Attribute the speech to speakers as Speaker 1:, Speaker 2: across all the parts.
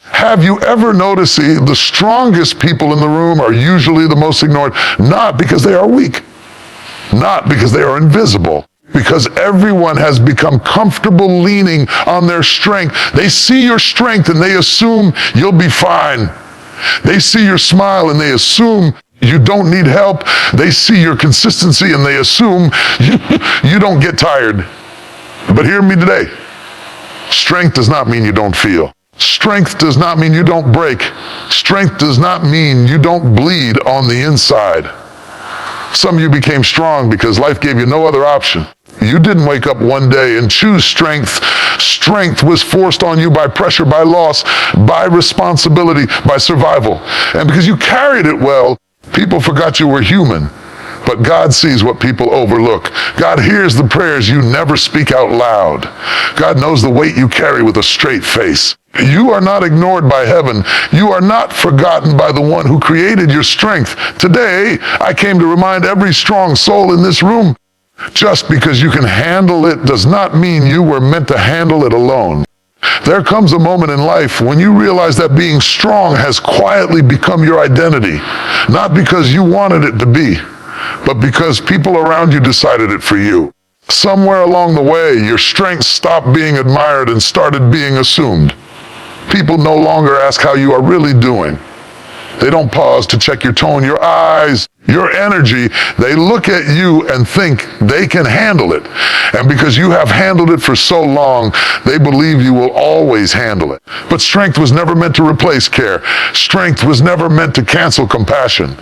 Speaker 1: Have you ever noticed the strongest people in the room are usually the most ignored? Not because they are weak, not because they are invisible, because everyone has become comfortable leaning on their strength. They see your strength and they assume you'll be fine. They see your smile and they assume you don't need help. They see your consistency and they assume you don't get tired. But hear me today. Strength does not mean you don't feel. Strength does not mean you don't break. Strength does not mean you don't bleed on the inside. Some of you became strong because life gave you no other option. You didn't wake up one day and choose strength. Strength was forced on you by pressure, by loss, by responsibility, by survival. And because you carried it well, people forgot you were human. But God sees what people overlook. God hears the prayers you never speak out loud. God knows the weight you carry with a straight face. You are not ignored by heaven. You are not forgotten by the one who created your strength. Today, I came to remind every strong soul in this room, just because you can handle it does not mean you were meant to handle it alone. There comes a moment in life when you realize that being strong has quietly become your identity, not because you wanted it to be, but because people around you decided it for you. Somewhere along the way, your strength stopped being admired and started being assumed. People no longer ask how you are really doing. They don't pause to check your tone, your eyes, your energy. They look at you and think they can handle it. And because you have handled it for so long, they believe you will always handle it. But strength was never meant to replace care. Strength was never meant to cancel compassion.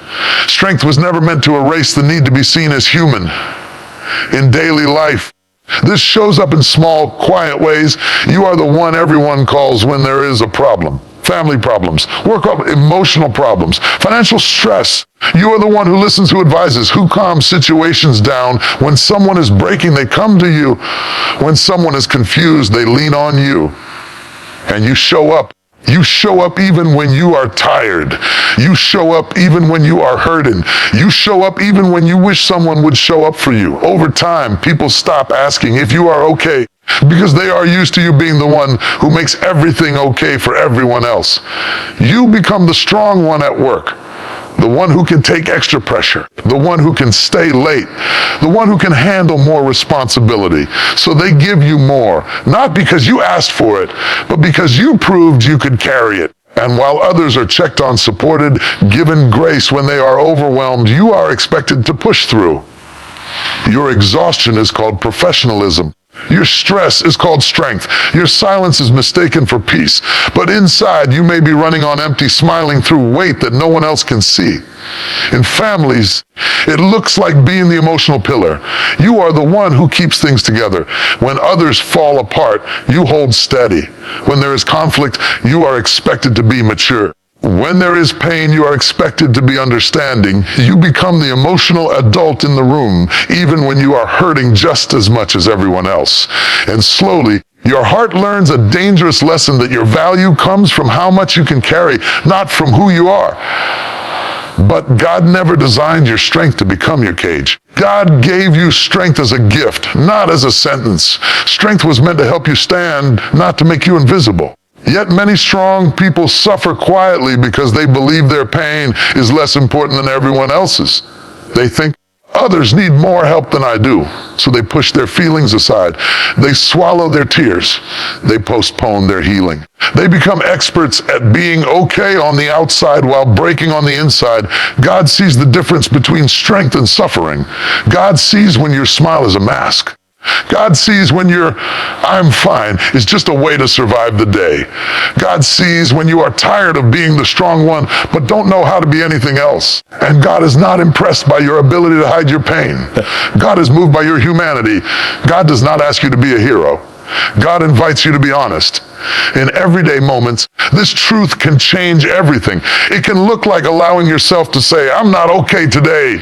Speaker 1: Strength was never meant to erase the need to be seen as human. In daily life, this shows up in small, quiet ways. You are the one everyone calls when there is a problem. Family problems, work problems, emotional problems, financial stress. You are the one who listens, who advises, who calms situations down. When someone is breaking, they come to you. When someone is confused, they lean on you. And you show up. You show up even when you are tired. You show up even when you are hurting. You show up even when you wish someone would show up for you. Over time, people stop asking if you are okay, because they are used to you being the one who makes everything okay for everyone else. You become the strong one at work, the one who can take extra pressure, the one who can stay late, the one who can handle more responsibility. So they give you more, not because you asked for it, but because you proved you could carry it. And while others are checked on, supported, given grace when they are overwhelmed, you are expected to push through. Your exhaustion is called professionalism. Your stress is called strength. Your silence is mistaken for peace. But inside, you may be running on empty, smiling through weight that no one else can see. In families, it looks like being the emotional pillar. You are the one who keeps things together. When others fall apart, you hold steady. When there is conflict, you are expected to be mature. When there is pain, you are expected to be understanding. You become the emotional adult in the room, even when you are hurting just as much as everyone else. And slowly, your heart learns a dangerous lesson that your value comes from how much you can carry, not from who you are. But God never designed your strength to become your cage. God gave you strength as a gift, not as a sentence. Strength was meant to help you stand, not to make you invisible. Yet many strong people suffer quietly because they believe their pain is less important than everyone else's. They think others need more help than I do, so they push their feelings aside. They swallow their tears. They postpone their healing. They become experts at being okay on the outside while breaking on the inside. God sees the difference between strength and suffering. God sees when your smile is a mask. God sees when your "I'm fine" is just a way to survive the day. God sees when you are tired of being the strong one, but don't know how to be anything else. And God is not impressed by your ability to hide your pain. God is moved by your humanity. God does not ask you to be a hero. God invites you to be honest. In everyday moments, this truth can change everything. It can look like allowing yourself to say, "I'm not okay today."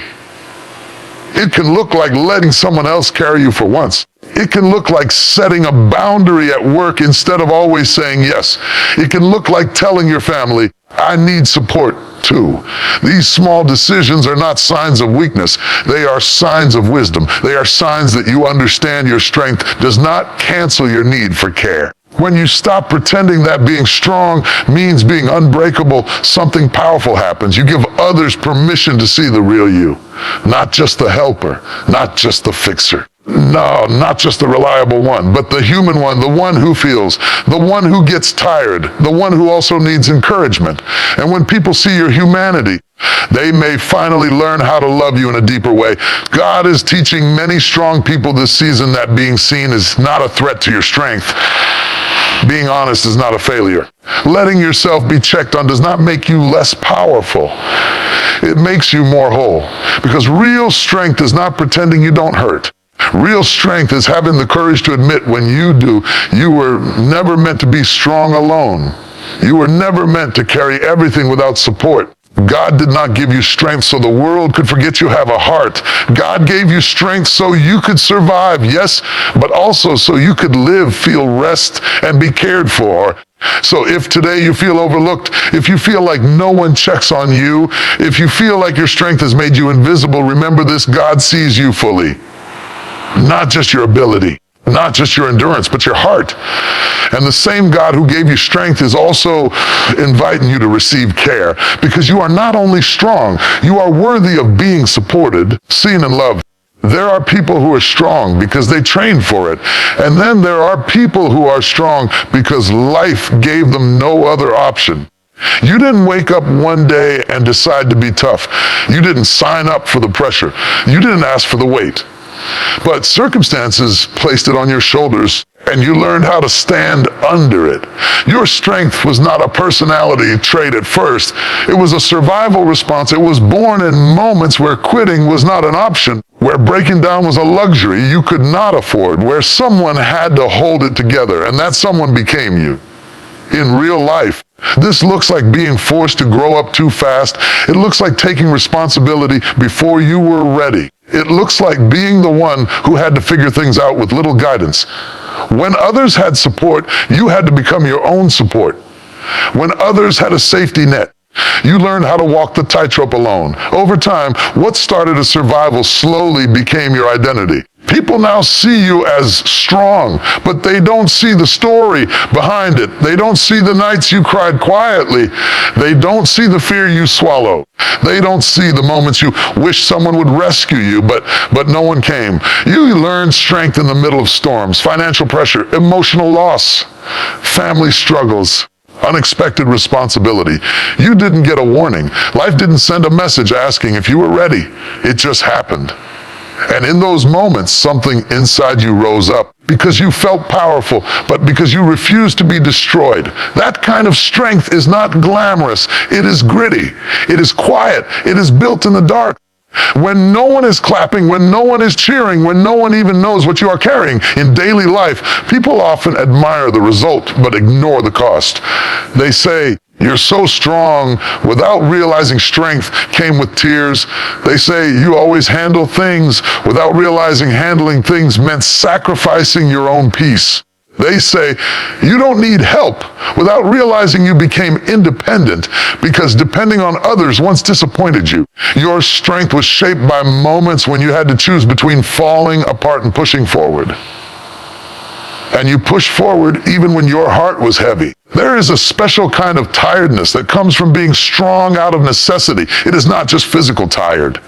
Speaker 1: It can look like letting someone else carry you for once. It can look like setting a boundary at work instead of always saying yes. It can look like telling your family, "I need support too." These small decisions are not signs of weakness. They are signs of wisdom. They are signs that you understand your strength does not cancel your need for care. When you stop pretending that being strong means being unbreakable, something powerful happens. You give others permission to see the real you, not just the helper, not just the fixer. No, not just the reliable one, but the human one, the one who feels, the one who gets tired, the one who also needs encouragement. And when people see your humanity, they may finally learn how to love you in a deeper way. God is teaching many strong people this season that being seen is not a threat to your strength. Being honest is not a failure. Letting yourself be checked on does not make you less powerful. It makes you more whole. Because real strength is not pretending you don't hurt. Real strength is having the courage to admit when you do, you were never meant to be strong alone. You were never meant to carry everything without support. God did not give you strength so the world could forget you have a heart. God gave you strength so you could survive, yes, but also so you could live, feel rest, and be cared for. So if today you feel overlooked, if you feel like no one checks on you, if you feel like your strength has made you invisible, remember this: God sees you fully. Not just your ability, not just your endurance, but your heart. And the same God who gave you strength is also inviting you to receive care, because you are not only strong, you are worthy of being supported, seen, and loved. There are people who are strong because they trained for it. And then there are people who are strong because life gave them no other option. You didn't wake up one day and decide to be tough. You didn't sign up for the pressure. You didn't ask for the weight. But circumstances placed it on your shoulders, and you learned how to stand under it. Your strength was not a personality trait at first. It was a survival response. It was born in moments where quitting was not an option, where breaking down was a luxury you could not afford, where someone had to hold it together, and that someone became you. In real life, this looks like being forced to grow up too fast. It looks like taking responsibility before you were ready. It looks like being the one who had to figure things out with little guidance. When others had support, you had to become your own support. When others had a safety net, you learned how to walk the tightrope alone. Over time, what started as survival slowly became your identity. People now see you as strong, but they don't see the story behind it. They don't see the nights you cried quietly. They don't see the fear you swallow. They don't see the moments you wish someone would rescue you, but no one came. You learned strength in the middle of storms, financial pressure, emotional loss, family struggles, unexpected responsibility. You didn't get a warning. Life didn't send a message asking if you were ready. It just happened. And in those moments, something inside you rose up because you felt powerful, but because you refused to be destroyed. That kind of strength is not glamorous. It is gritty. It is quiet. It is built in the dark. When no one is clapping, when no one is cheering, when no one even knows what you are carrying in daily life, people often admire the result but ignore the cost. They say, "You're so strong," without realizing strength came with tears. They say you always handle things without realizing handling things meant sacrificing your own peace. They say you don't need help without realizing you became independent because depending on others once disappointed you. Your strength was shaped by moments when you had to choose between falling apart and pushing forward. And you pushed forward even when your heart was heavy. There is a special kind of tiredness that comes from being strong out of necessity. It is not just physical tired.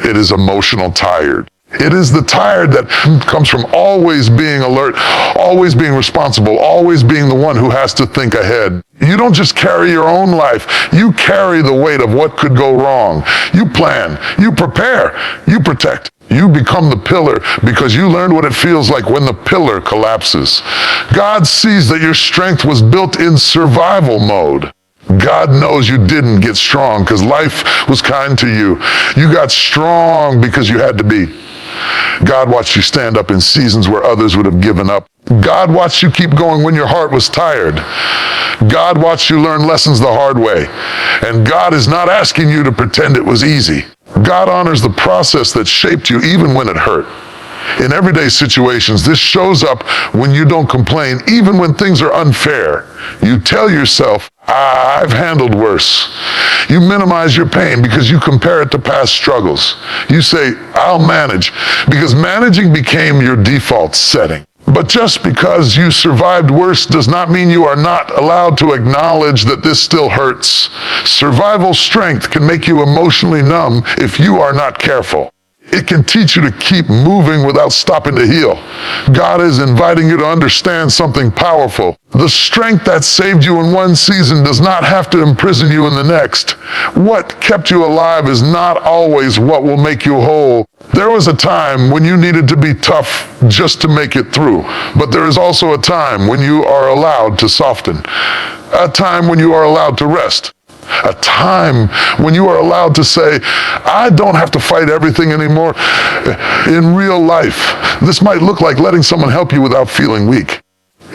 Speaker 1: It is emotional tired. It is the tired that comes from always being alert, always being responsible, always being the one who has to think ahead. You don't just carry your own life. You carry the weight of what could go wrong. You plan, you prepare, you protect. You become the pillar because you learned what it feels like when the pillar collapses. God sees that your strength was built in survival mode. God knows you didn't get strong because life was kind to you. You got strong because you had to be. God watched you stand up in seasons where others would have given up. God watched you keep going when your heart was tired. God watched you learn lessons the hard way. And God is not asking you to pretend it was easy. God honors the process that shaped you even when it hurt. In everyday situations, this shows up when you don't complain, even when things are unfair. You tell yourself, I've handled worse. You minimize your pain because you compare it to past struggles. You say, I'll manage, because managing became your default setting. But just because you survived worse does not mean you are not allowed to acknowledge that this still hurts. Survival strength can make you emotionally numb if you are not careful. It can teach you to keep moving without stopping to heal. God is inviting you to understand something powerful. The strength that saved you in one season does not have to imprison you in the next. What kept you alive is not always what will make you whole. There was a time when you needed to be tough just to make it through, but there is also a time when you are allowed to soften, a time when you are allowed to rest. A time when you are allowed to say, I don't have to fight everything anymore. In real life, this might look like letting someone help you without feeling weak.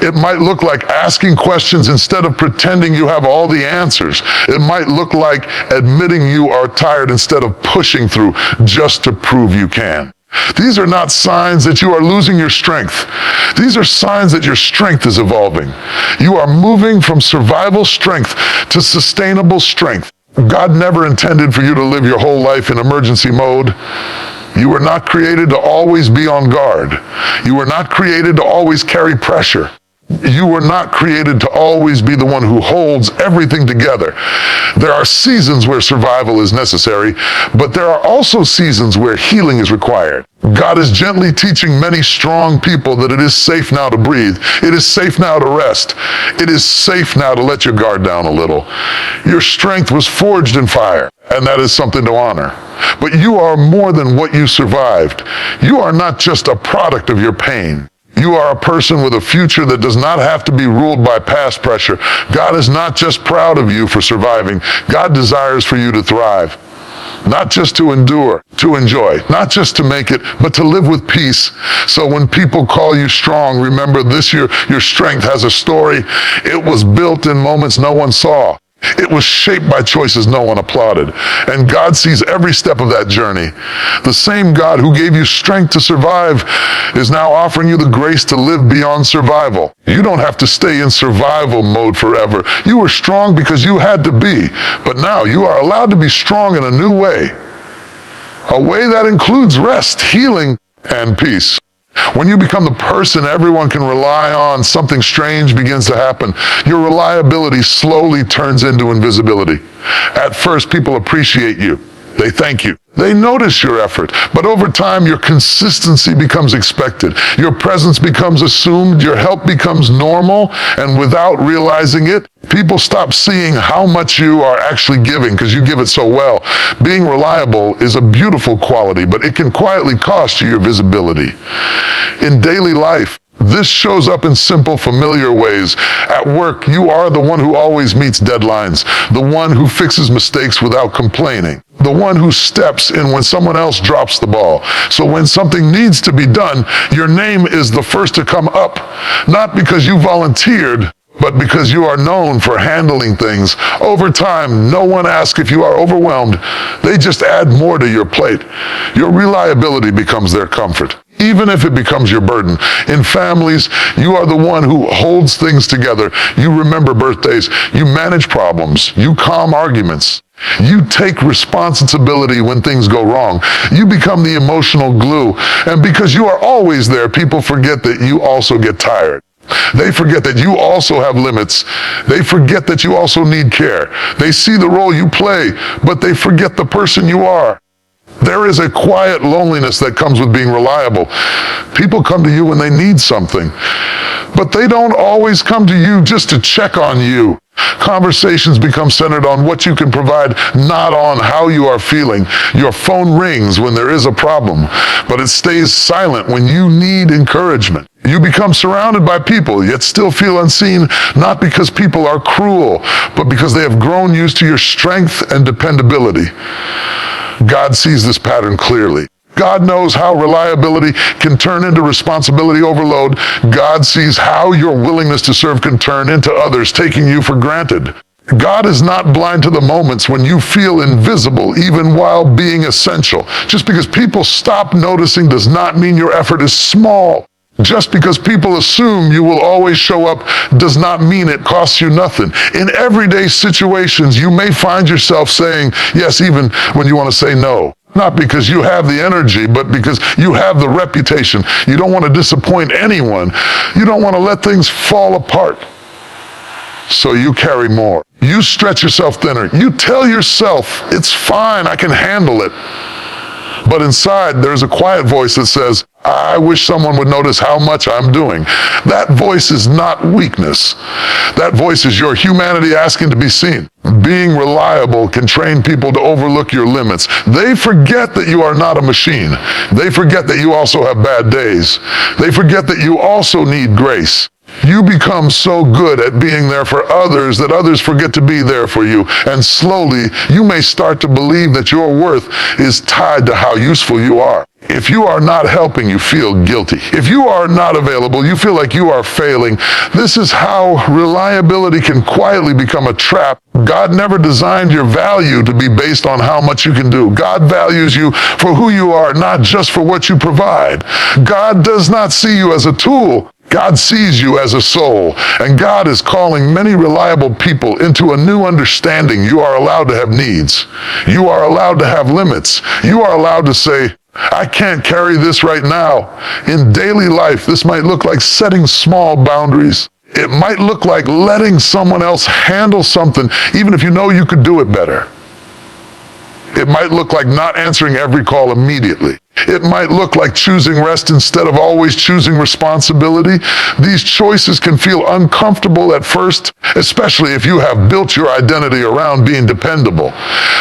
Speaker 1: It might look like asking questions instead of pretending you have all the answers. It might look like admitting you are tired instead of pushing through just to prove you can. These are not signs that you are losing your strength. These are signs that your strength is evolving. You are moving from survival strength to sustainable strength. God never intended for you to live your whole life in emergency mode. You were not created to always be on guard. You were not created to always carry pressure. You were not created to always be the one who holds everything together. There are seasons where survival is necessary, but there are also seasons where healing is required. God is gently teaching many strong people that it is safe now to breathe. It is safe now to rest. It is safe now to let your guard down a little. Your strength was forged in fire, and that is something to honor. But you are more than what you survived. You are not just a product of your pain. You are a person with a future that does not have to be ruled by past pressure. God is not just proud of you for surviving. God desires for you to thrive. Not just to endure, to enjoy, not just to make it, but to live with peace. So when people call you strong, remember this, your strength has a story. It was built in moments no one saw. It was shaped by choices no one applauded. And God sees every step of that journey. The same God who gave you strength to survive is now offering you the grace to live beyond survival. You don't have to stay in survival mode forever. You were strong because you had to be, but now you are allowed to be strong in a new way. A way that includes rest, healing, and peace. When you become the person everyone can rely on, something strange begins to happen. Your reliability slowly turns into invisibility. At first, people appreciate you. They thank you. They notice your effort. But over time, your consistency becomes expected. Your presence becomes assumed. Your help becomes normal. And without realizing it, people stop seeing how much you are actually giving because you give it so well. Being reliable is a beautiful quality, but it can quietly cost you your visibility. In daily life, this shows up in simple, familiar ways. At work, you are the one who always meets deadlines, the one who fixes mistakes without complaining, the one who steps in when someone else drops the ball. So when something needs to be done, your name is the first to come up, not because you volunteered, but because you are known for handling things. Over time, no one asks if you are overwhelmed. They just add more to your plate. Your reliability becomes their comfort, even if it becomes your burden. In families, you are the one who holds things together. You remember birthdays. You manage problems. You calm arguments. You take responsibility when things go wrong. You become the emotional glue. And because you are always there, people forget that you also get tired. They forget that you also have limits. They forget that you also need care. They see the role you play, but they forget the person you are. There is a quiet loneliness that comes with being reliable. People come to you when they need something, but they don't always come to you just to check on you. Conversations become centered on what you can provide, not on how you are feeling. Your phone rings when there is a problem, but it stays silent when you need encouragement. You become surrounded by people, yet still feel unseen, not because people are cruel, but because they have grown used to your strength and dependability. God sees this pattern clearly. God knows how reliability can turn into responsibility overload. God sees how your willingness to serve can turn into others taking you for granted. God is not blind to the moments when you feel invisible, even while being essential. Just because people stop noticing does not mean your effort is small. Just because people assume you will always show up does not mean it costs you nothing. In everyday situations, you may find yourself saying yes even when you want to say no. Not because you have the energy, but because you have the reputation. You don't want to disappoint anyone. You don't want to let things fall apart. So you carry more. You stretch yourself thinner. You tell yourself, it's fine, I can handle it. But inside, there's a quiet voice that says, I wish someone would notice how much I'm doing. That voice is not weakness. That voice is your humanity asking to be seen. Being reliable can train people to overlook your limits. They forget that you are not a machine. They forget that you also have bad days. They forget that you also need grace. You become so good at being there for others that others forget to be there for you. And slowly, you may start to believe that your worth is tied to how useful you are. If you are not helping, you feel guilty. If you are not available, you feel like you are failing. This is how reliability can quietly become a trap. God never designed your value to be based on how much you can do. God values you for who you are, not just for what you provide. God does not see you as a tool. God sees you as a soul, and God is calling many reliable people into a new understanding. You are allowed to have needs. You are allowed to have limits. You are allowed to say, I can't carry this right now. In daily life, this might look like setting small boundaries. It might look like letting someone else handle something, even if you know you could do it better. It might look like not answering every call immediately. It might look like choosing rest instead of always choosing responsibility. These choices can feel uncomfortable at first, especially if you have built your identity around being dependable.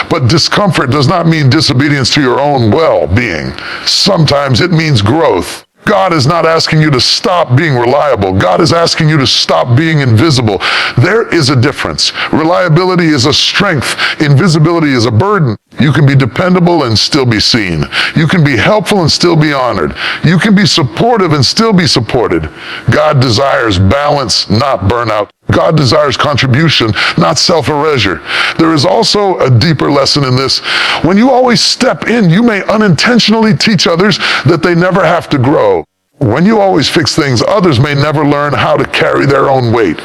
Speaker 1: But discomfort does not mean disobedience to your own well-being. Sometimes it means growth. God is not asking you to stop being reliable. God is asking you to stop being invisible. There is a difference. Reliability is a strength. Invisibility is a burden. You can be dependable and still be seen. You can be helpful and still be honored. You can be supportive and still be supported. God desires balance, not burnout. God desires contribution, not self-erasure. There is also a deeper lesson in this. When you always step in, you may unintentionally teach others that they never have to grow. When you always fix things, others may never learn how to carry their own weight.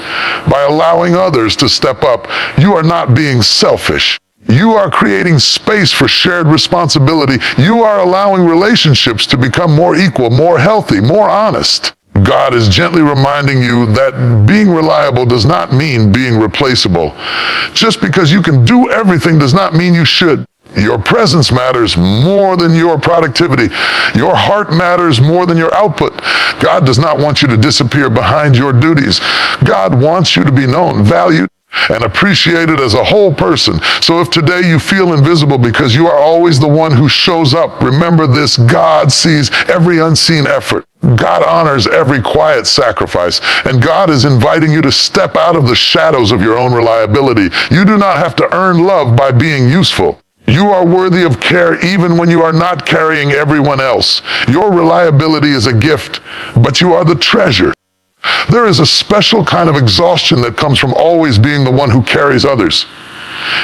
Speaker 1: By allowing others to step up, you are not being selfish. You are creating space for shared responsibility. You are allowing relationships to become more equal, more healthy, more honest. God is gently reminding you that being reliable does not mean being replaceable. Just because you can do everything does not mean you should. Your presence matters more than your productivity. Your heart matters more than your output. God does not want you to disappear behind your duties. God wants you to be known, valued, and appreciated as a whole person. So if today you feel invisible because you are always the one who shows up, remember this: God sees every unseen effort. God honors every quiet sacrifice, and God is inviting you to step out of the shadows of your own reliability. You do not have to earn love by being useful. You are worthy of care even when you are not carrying everyone else. Your reliability is a gift, but you are the treasure. There is a special kind of exhaustion that comes from always being the one who carries others.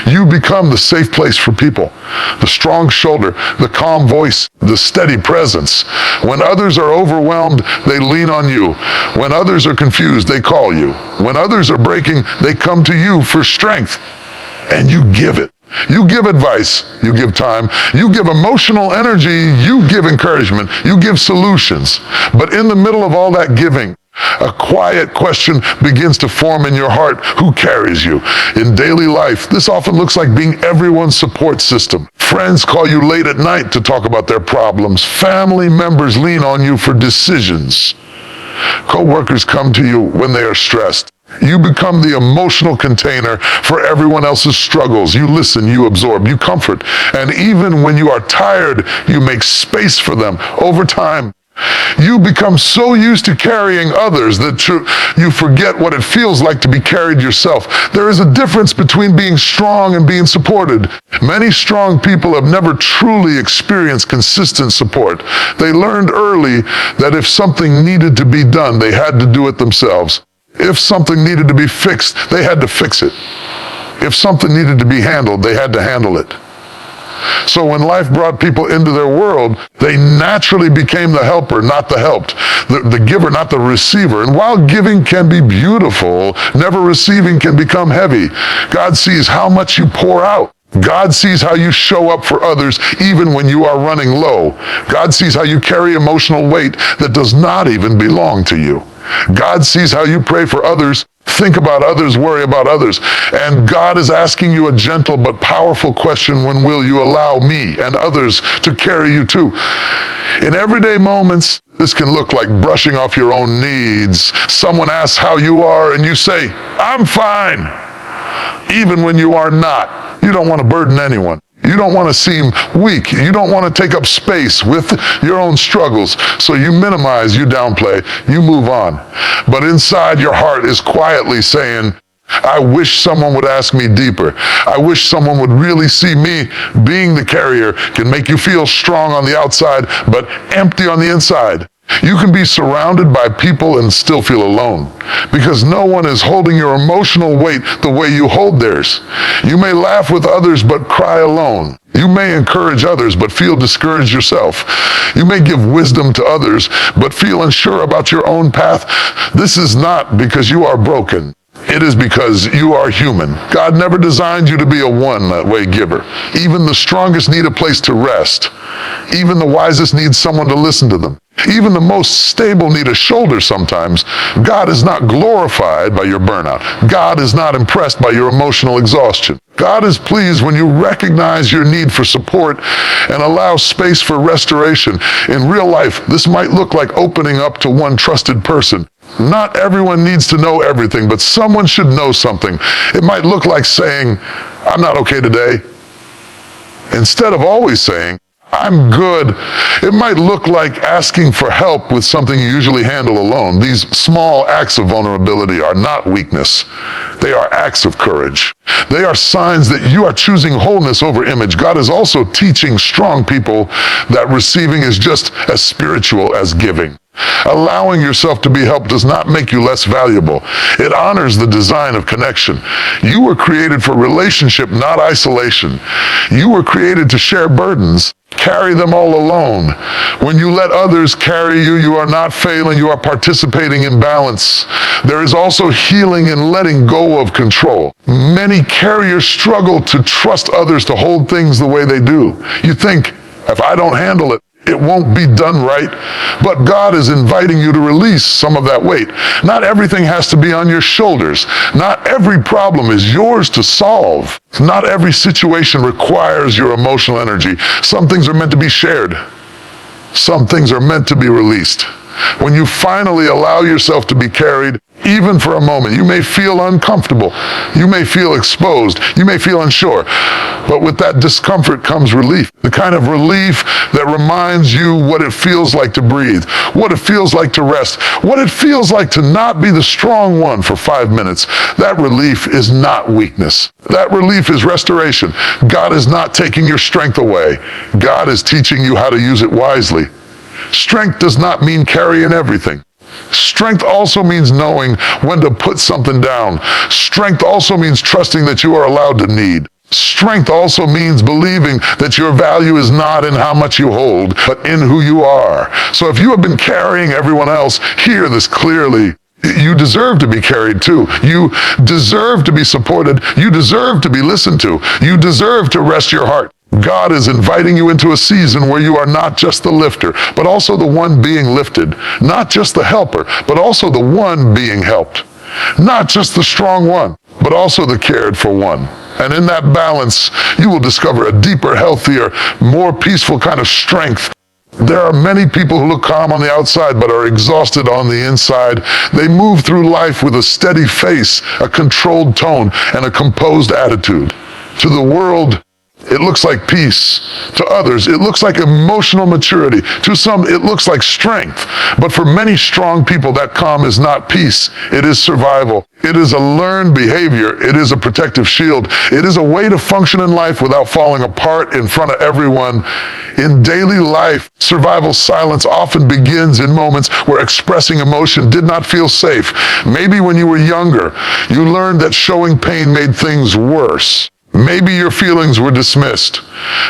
Speaker 1: You become the safe place for people, the strong shoulder, the calm voice, the steady presence. When others are overwhelmed, they lean on you. When others are confused, they call you. When others are breaking, they come to you for strength, and you give it. You give advice, you give time, you give emotional energy, you give encouragement, you give solutions. But in the middle of all that giving, a quiet question begins to form in your heart: who carries you? In daily life, this often looks like being everyone's support system. Friends call you late at night to talk about their problems. Family members lean on you for decisions. Co-workers come to you when they are stressed. You become the emotional container for everyone else's struggles. You listen, you absorb, you comfort. And even when you are tired, you make space for them. Over time, you become so used to carrying others that you forget what it feels like to be carried yourself. There is a difference between being strong and being supported. Many strong people have never truly experienced consistent support. They learned early that if something needed to be done, they had to do it themselves. If something needed to be fixed, they had to fix it. If something needed to be handled, they had to handle it. So when life brought people into their world, they naturally became the helper, not the helped, the giver, not the receiver. And while giving can be beautiful, never receiving can become heavy. God sees how much you pour out. God sees how you show up for others even when you are running low. God sees how you carry emotional weight that does not even belong to you. God sees how you pray for others, think about others, worry about others. And God is asking you a gentle but powerful question: when will you allow me and others to carry you too? In everyday moments, this can look like brushing off your own needs. Someone asks how you are and you say, "I'm fine," even when you are not. You don't want to burden anyone. You don't want to seem weak. You don't want to take up space with your own struggles. So you minimize, you downplay, you move on. But inside your heart is quietly saying, "I wish someone would ask me deeper. I wish someone would really see me." Being the carrier can make you feel strong on the outside, but empty on the inside. You can be surrounded by people and still feel alone, because no one is holding your emotional weight the way you hold theirs. You may laugh with others but cry alone. You may encourage others but feel discouraged yourself. You may give wisdom to others but feel unsure about your own path. This is not because you are broken. It is because you are human. God never designed you to be a one-way giver. Even the strongest need a place to rest. Even the wisest need someone to listen to them. Even the most stable need a shoulder sometimes. God is not glorified by your burnout. God is not impressed by your emotional exhaustion. God is pleased when you recognize your need for support and allow space for restoration. In real life, this might look like opening up to one trusted person. Not everyone needs to know everything, but someone should know something. It might look like saying, "I'm not okay today," instead of always saying, "I'm good." It might look like asking for help with something you usually handle alone. These small acts of vulnerability are not weakness. They are acts of courage. They are signs that you are choosing wholeness over image. God is also teaching strong people that receiving is just as spiritual as giving. Allowing yourself to be helped does not make you less valuable. It honors the design of connection. You were created for relationship, not isolation. You were created to share burdens. Carry them all alone. When you let others carry you, you are not failing, you are participating in balance. There is also healing in letting go of control. Many carriers struggle to trust others to hold things the way they do. You think, if I don't handle it, it won't be done right. But God is inviting you to release some of that weight. Not everything has to be on your shoulders. Not every problem is yours to solve. Not every situation requires your emotional energy. Some things are meant to be shared. Some things are meant to be released. When you finally allow yourself to be carried, even for a moment, you may feel uncomfortable. You may feel exposed. You may feel unsure. But with that discomfort comes relief. The kind of relief that reminds you what it feels like to breathe, what it feels like to rest, what it feels like to not be the strong one for 5 minutes. That relief is not weakness. That relief is restoration. God is not taking your strength away. God is teaching you how to use it wisely. Strength does not mean carrying everything. Strength also means knowing when to put something down. Strength also means trusting that you are allowed to need. Strength also means believing that your value is not in how much you hold, but in who you are. So if you have been carrying everyone else, hear this clearly. You deserve to be carried too. You deserve to be supported. You deserve to be listened to. You deserve to rest your heart. God is inviting you into a season where you are not just the lifter, but also the one being lifted. Not just the helper, but also the one being helped. Not just the strong one, but also the cared for one. And in that balance, you will discover a deeper, healthier, more peaceful kind of strength. There are many people who look calm on the outside but are exhausted on the inside. They move through life with a steady face, a controlled tone, and a composed attitude. To the world, it looks like peace. To others, it looks like emotional maturity. To some, it looks like strength. But for many strong people, that calm is not peace. It is survival. It is a learned behavior. It is a protective shield. It is a way to function in life without falling apart in front of everyone. In daily life, survival silence often begins in moments where expressing emotion did not feel safe. Maybe when you were younger, you learned that showing pain made things worse. Maybe your feelings were dismissed.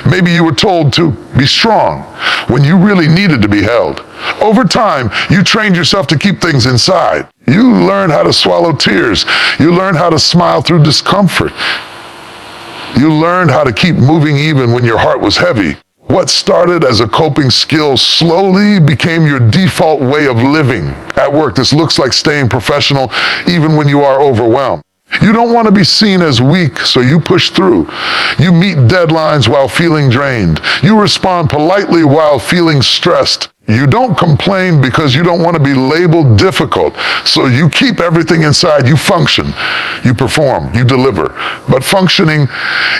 Speaker 1: Maybe you were told to be strong when you really needed to be held. Over time, you trained yourself to keep things inside. You learned how to swallow tears. You learned how to smile through discomfort. You learned how to keep moving even when your heart was heavy. What started as a coping skill slowly became your default way of living. At work, this looks like staying professional even when you are overwhelmed. You don't want to be seen as weak, so you push through. You meet deadlines while feeling drained. You respond politely while feeling stressed. You don't complain because you don't want to be labeled difficult, so you keep everything inside. You function, you perform, you deliver. But functioning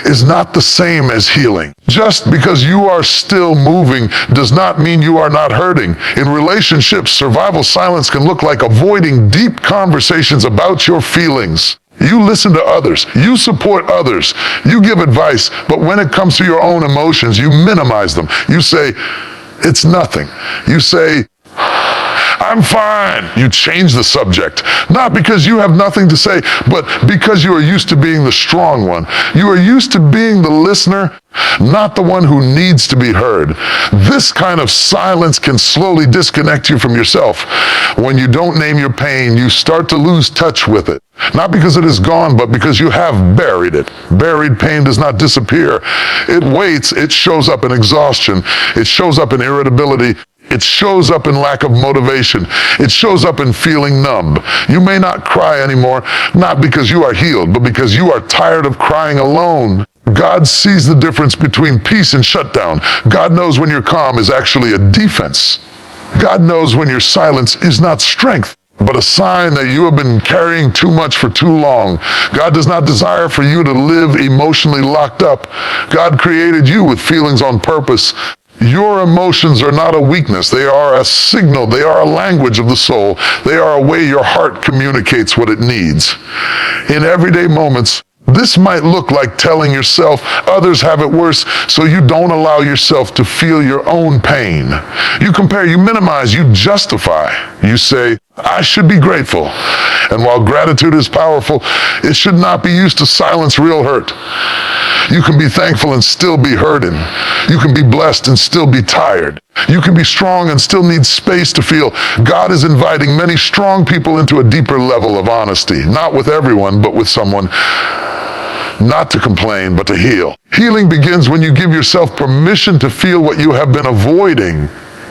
Speaker 1: is not the same as healing. Just because you are still moving does not mean you are not hurting. In relationships, survival silence can look like avoiding deep conversations about your feelings. You listen to others, you support others, you give advice, but when it comes to your own emotions, you minimize them. You say, it's nothing. You say, I'm fine. You change the subject, not because you have nothing to say, but because you are used to being the strong one. You are used to being the listener, not the one who needs to be heard. This kind of silence can slowly disconnect you from yourself. When you don't name your pain, you start to lose touch with it. Not because it is gone, but because you have buried it. Buried pain does not disappear. It waits. It shows up in exhaustion. It shows up in irritability. It shows up in lack of motivation. It shows up in feeling numb. You may not cry anymore, not because you are healed, but because you are tired of crying alone. God sees the difference between peace and shutdown. God knows when your calm is actually a defense. God knows when your silence is not strength, but a sign that you have been carrying too much for too long. God does not desire for you to live emotionally locked up. God created you with feelings on purpose. Your emotions are not a weakness. They are a signal. They are a language of the soul. They are a way your heart communicates what it needs. In everyday moments, this might look like telling yourself others have it worse, so you don't allow yourself to feel your own pain. You compare, you minimize, you justify. You say, I should be grateful. And while gratitude is powerful, it should not be used to silence real hurt. You can be thankful and still be hurting. You can be blessed and still be tired. You can be strong and still need space to feel. God is inviting many strong people into a deeper level of honesty, not with everyone, but with someone. Not to complain, but to heal. Healing begins when you give yourself permission to feel what you have been avoiding.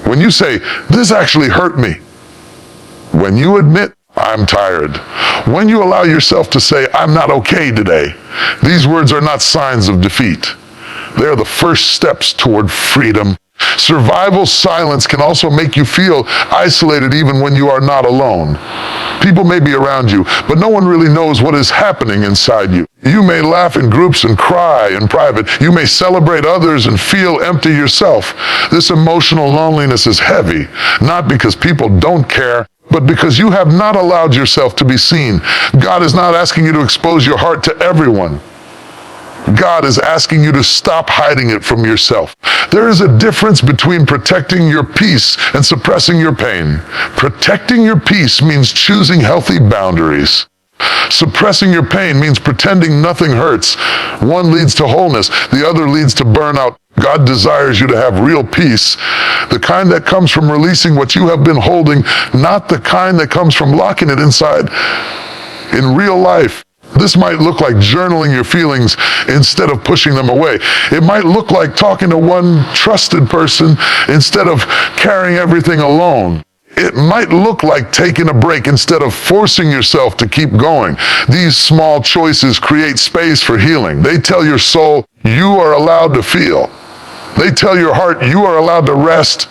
Speaker 1: When you say, this actually hurt me. When you admit, I'm tired. When you allow yourself to say, I'm not okay today. These words are not signs of defeat. They're the first steps toward freedom. Survival silence can also make you feel isolated even when you are not alone. People may be around you, but no one really knows what is happening inside you. You may laugh in groups and cry in private. You may celebrate others and feel empty yourself. This emotional loneliness is heavy, not because people don't care, but because you have not allowed yourself to be seen. God is not asking you to expose your heart to everyone. God is asking you to stop hiding it from yourself. There is a difference between protecting your peace and suppressing your pain. Protecting your peace means choosing healthy boundaries. Suppressing your pain means pretending nothing hurts. One leads to wholeness, the other leads to burnout. God desires you to have real peace, the kind that comes from releasing what you have been holding, not the kind that comes from locking it inside. In real life, this might look like journaling your feelings instead of pushing them away. It might look like talking to one trusted person instead of carrying everything alone. It might look like taking a break instead of forcing yourself to keep going. These small choices create space for healing. They tell your soul, you are allowed to feel. They tell your heart, you are allowed to rest.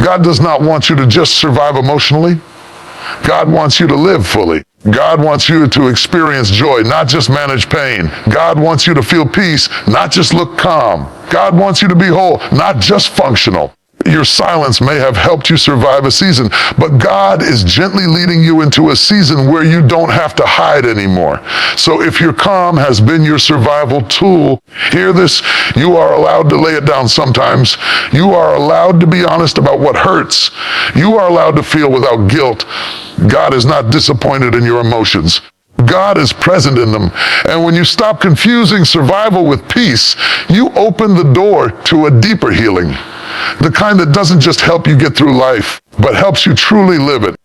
Speaker 1: God does not want you to just survive emotionally. God wants you to live fully. God wants you to experience joy, not just manage pain. God wants you to feel peace, not just look calm. God wants you to be whole, not just functional. Your silence may have helped you survive a season, but God is gently leading you into a season where you don't have to hide anymore. So if your calm has been your survival tool, hear this, you are allowed to lay it down sometimes. You are allowed to be honest about what hurts. You are allowed to feel without guilt. God is not disappointed in your emotions. God is present in them. And when you stop confusing survival with peace, you open the door to a deeper healing. The kind that doesn't just help you get through life, but helps you truly live it.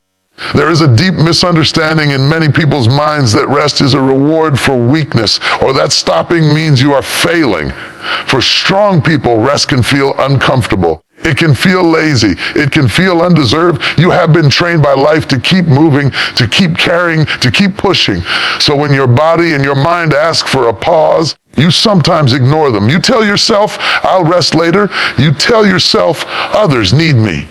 Speaker 1: There is a deep misunderstanding in many people's minds that rest is a reward for weakness, or that stopping means you are failing. For strong people, rest can feel uncomfortable. It can feel lazy. It can feel undeserved. You have been trained by life to keep moving, to keep carrying, to keep pushing. So when your body and your mind ask for a pause, you sometimes ignore them. You tell yourself, I'll rest later. You tell yourself, others need me.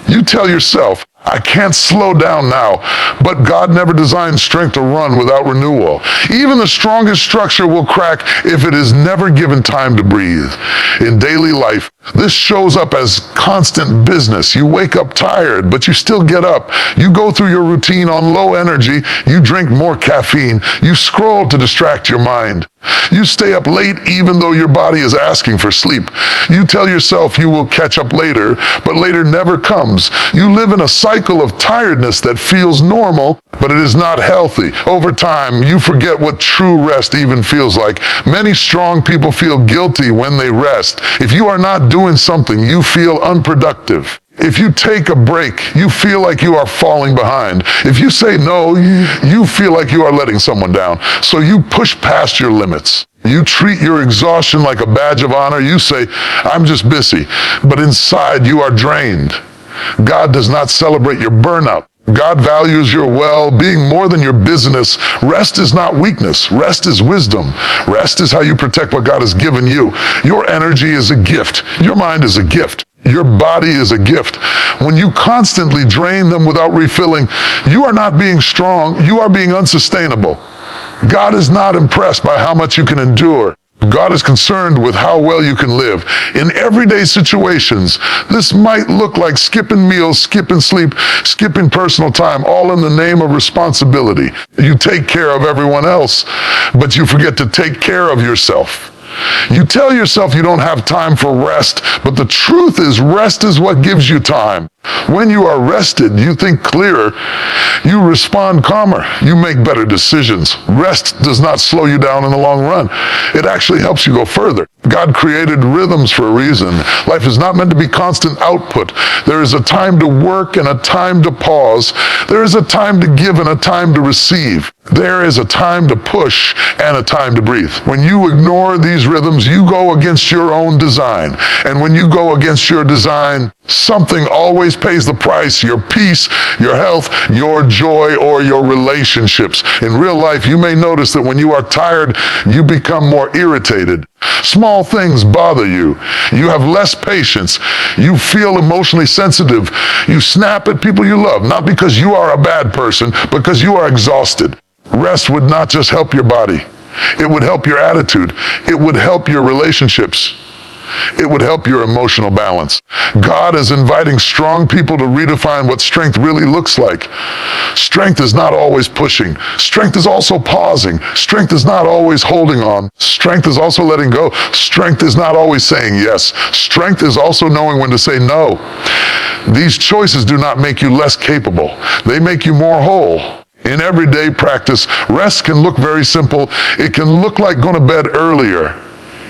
Speaker 1: You tell yourself, I can't slow down now, but God never designed strength to run without renewal. Even the strongest structure will crack if it is never given time to breathe. In daily life, this shows up as constant business. You wake up tired, but you still get up. You go through your routine on low energy. You drink more caffeine. You scroll to distract your mind. You stay up late even though your body is asking for sleep. You tell yourself you will catch up later, but later never comes. You live in a cycle of tiredness that feels normal, but it is not healthy. Over time, you forget what true rest even feels like. Many strong people feel guilty when they rest. If you are not doing something, you feel unproductive. If you take a break, you feel like you are falling behind. If you say no, you feel like you are letting someone down. So you push past your limits. You treat your exhaustion like a badge of honor. You say, I'm just busy. But inside, you are drained. God does not celebrate your burnout. God values your well-being more than your business. Rest is not weakness. Rest is wisdom. Rest is how you protect what God has given you. Your energy is a gift. Your mind is a gift. Your body is a gift. When you constantly drain them without refilling, you are not being strong, you are being unsustainable. God is not impressed by how much you can endure. God is concerned with how well you can live. In everyday situations, this might look like skipping meals, skipping sleep, skipping personal time, all in the name of responsibility. You take care of everyone else, but you forget to take care of yourself. You tell yourself you don't have time for rest, but the truth is rest is what gives you time. When you are rested, you think clearer, you respond calmer, you make better decisions. Rest does not slow you down in the long run. It actually helps you go further. God created rhythms for a reason. Life is not meant to be constant output. There is a time to work and a time to pause. There is a time to give and a time to receive. There is a time to push and a time to breathe. When you ignore these rhythms, you go against your own design. And when you go against your design, something always pays the price: your peace, your health, your joy, or your relationships. In real life, you may notice that when you are tired, you become more irritated. Small things bother you. You have less patience. You feel emotionally sensitive. You snap at people you love, not because you are a bad person, because you are exhausted. Rest would not just help your body. It would help your attitude. It would help your relationships. It would help your emotional balance. God is inviting strong people to redefine what strength really looks like. Strength is not always pushing. Strength is also pausing. Strength is not always holding on. Strength is also letting go. Strength is not always saying yes. Strength is also knowing when to say no. These choices do not make you less capable. They make you more whole. In everyday practice, rest can look very simple. It can look like going to bed earlier.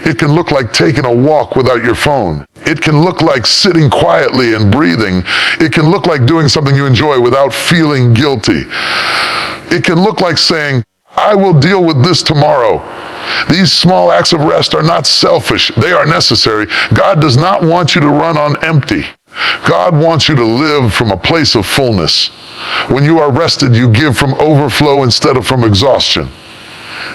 Speaker 1: It can look like taking a walk without your phone. It can look like sitting quietly and breathing. It can look like doing something you enjoy without feeling guilty. It can look like saying, I will deal with this tomorrow. These small acts of rest are not selfish. They are necessary. God does not want you to run on empty. God wants you to live from a place of fullness. When you are rested, you give from overflow instead of from exhaustion.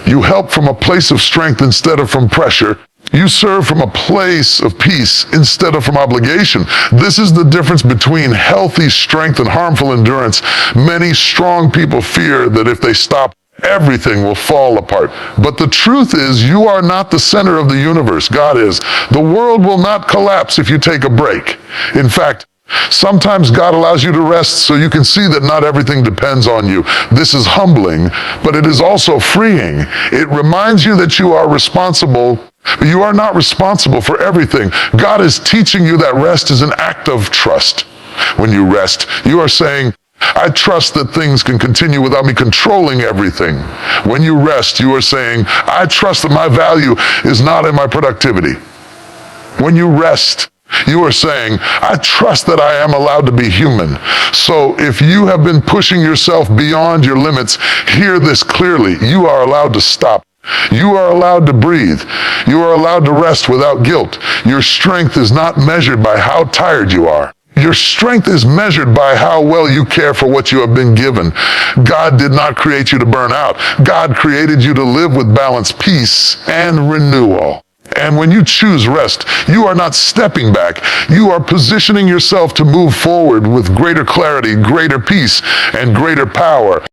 Speaker 1: You help from a place of strength instead of from pressure. You serve from a place of peace instead of from obligation. This is the difference between healthy strength and harmful endurance. Many strong people fear that if they stop, everything will fall apart. But the truth is, you are not the center of the universe. God is. The world will not collapse if you take a break. In fact, sometimes God allows you to rest so you can see that not everything depends on you. This is humbling, but it is also freeing. It reminds you that you are responsible, but you are not responsible for everything. God is teaching you that rest is an act of trust. When you rest, you are saying, I trust that things can continue without me controlling everything. When you rest, you are saying, I trust that my value is not in my productivity. When you rest, You are saying, I trust that I am allowed to be human. So if you have been pushing yourself beyond your limits, hear this clearly. You are allowed to stop. You are allowed to breathe. You are allowed to rest without guilt. Your strength is not measured by how tired you are. Your strength is measured by how well you care for what you have been given. God did not create you to burn out. God created you to live with balance, peace, and renewal. And when you choose rest, you are not stepping back. You are positioning yourself to move forward with greater clarity, greater peace, and greater power.